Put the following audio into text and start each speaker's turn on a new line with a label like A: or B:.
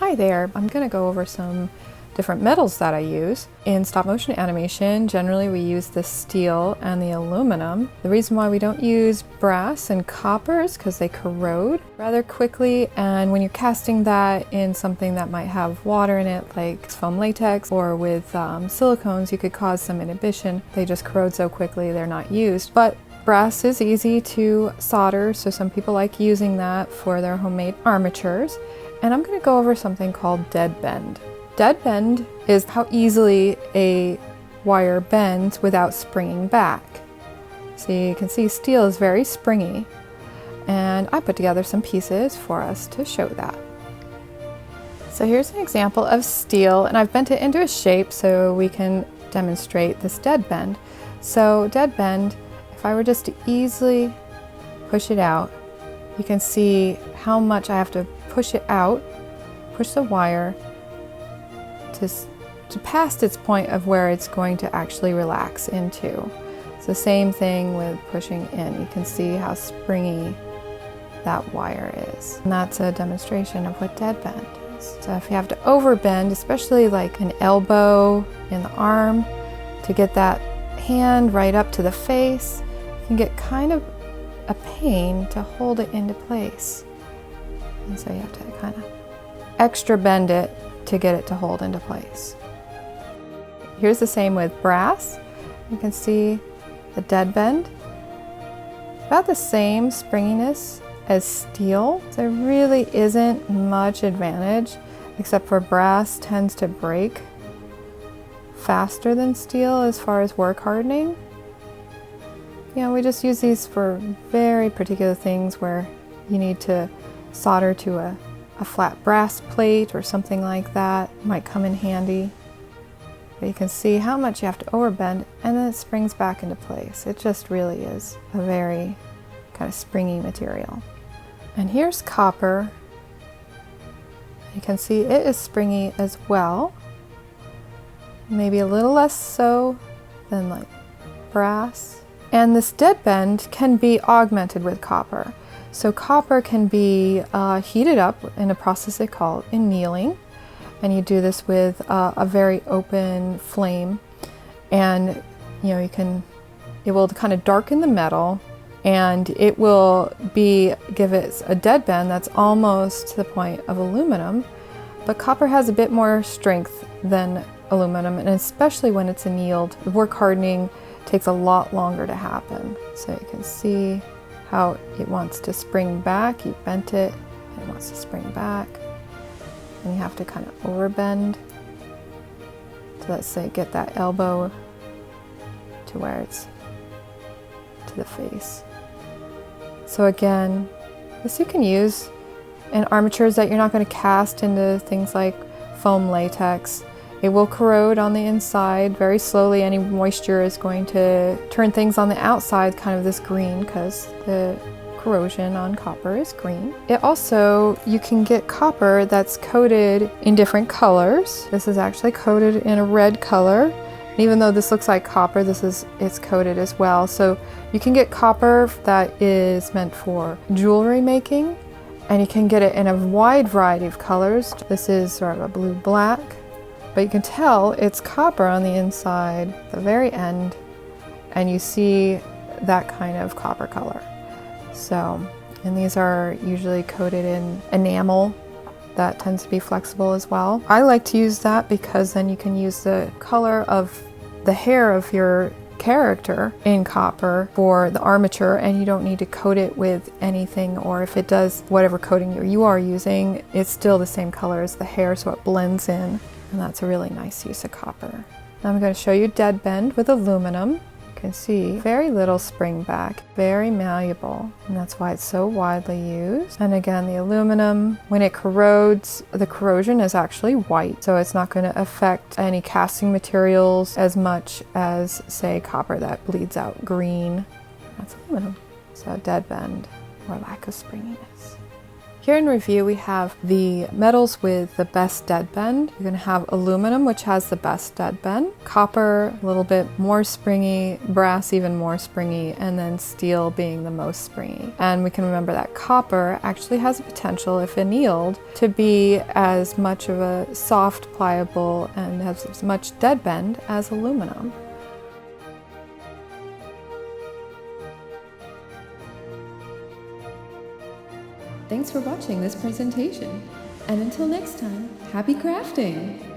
A: Hi there, I'm going to go over some different metals that I use. In stop motion animation, generally we use the steel and the aluminum. The reason why we don't use brass and copper is because they corrode rather quickly, and when you're casting that in something that might have water in it, like foam latex, or with silicones, you could cause some inhibition. They just corrode so quickly they're not used. But brass is easy to solder, so some people like using that for their homemade armatures. And I'm going to go over something called dead bend. Dead bend is how easily a wire bends without springing back. So you can see steel is very springy, and I put together some pieces for us to show that. So here's an example of steel, and I've bent it into a shape so we can demonstrate this dead bend. So dead bend, if I were just to easily push it out, you can see how much I have to push it out, push the wire to past its point of where it's going to actually relax into. It's the same thing with pushing in. You can see how springy that wire is. And that's a demonstration of what dead bend is. So if you have to overbend, especially like an elbow in the arm, to get that hand right up to the face, you can get kind of a pain to hold it into place. And so you have to kind of extra bend it to get it to hold into place. Here's the same with brass. You can see the dead bend. About the same springiness as steel. So there really isn't much advantage, except for brass tends to break faster than steel as far as work hardening. You know, we just use these for very particular things where you need to solder to a flat brass plate or something like that. Might come in handy. But you can see how much you have to overbend, and then it springs back into place. It just really is a very kind of springy material. And here's copper. You can see it is springy as well. Maybe a little less so than like brass. And this dead bend can be augmented with copper. So copper can be heated up in a process they call annealing, and you do this with a very open flame, and you know it will kind of darken the metal, and it will give it a dead bend that's almost to the point of aluminum. But copper has a bit more strength than aluminum, and especially when it's annealed, the work hardening takes a lot longer to happen. So you can see how it wants to spring back. You bent it, and it wants to spring back. And you have to kind of overbend to, let's say, get that elbow to where it's to the face. So again, this you can use in armatures that you're not going to cast into things like foam latex. It will corrode on the inside very slowly. Any moisture is going to turn things on the outside kind of this green, because the corrosion on copper is green. It also, you can get copper that's coated in different colors. This is actually coated in a red color. And even though this looks like copper, it's coated as well. So you can get copper that is meant for jewelry making, and you can get it in a wide variety of colors. This is sort of a blue-black. But you can tell it's copper on the inside, the very end, and you see that kind of copper color. So, and these are usually coated in enamel that tends to be flexible as well. I like to use that because then you can use the color of the hair of your character in copper for the armature, and you don't need to coat it with anything, or if it does, whatever coating you are using, it's still the same color as the hair, so it blends in. And that's a really nice use of copper. Now I'm going to show you dead bend with aluminum. You can see very little spring back, very malleable, and that's why it's so widely used. And again, the aluminum, when it corrodes, the corrosion is actually white, so it's not going to affect any casting materials as much as, say, copper that bleeds out green. That's aluminum. So dead bend, or lack of springiness. Here in review, we have the metals with the best dead bend. You're going to have aluminum, which has the best dead bend, copper, a little bit more springy, brass even more springy, and then steel being the most springy. And we can remember that copper actually has a potential, if annealed, to be as much of a soft, pliable, and has as much dead bend as aluminum. Thanks for watching this presentation, and until next time, happy crafting!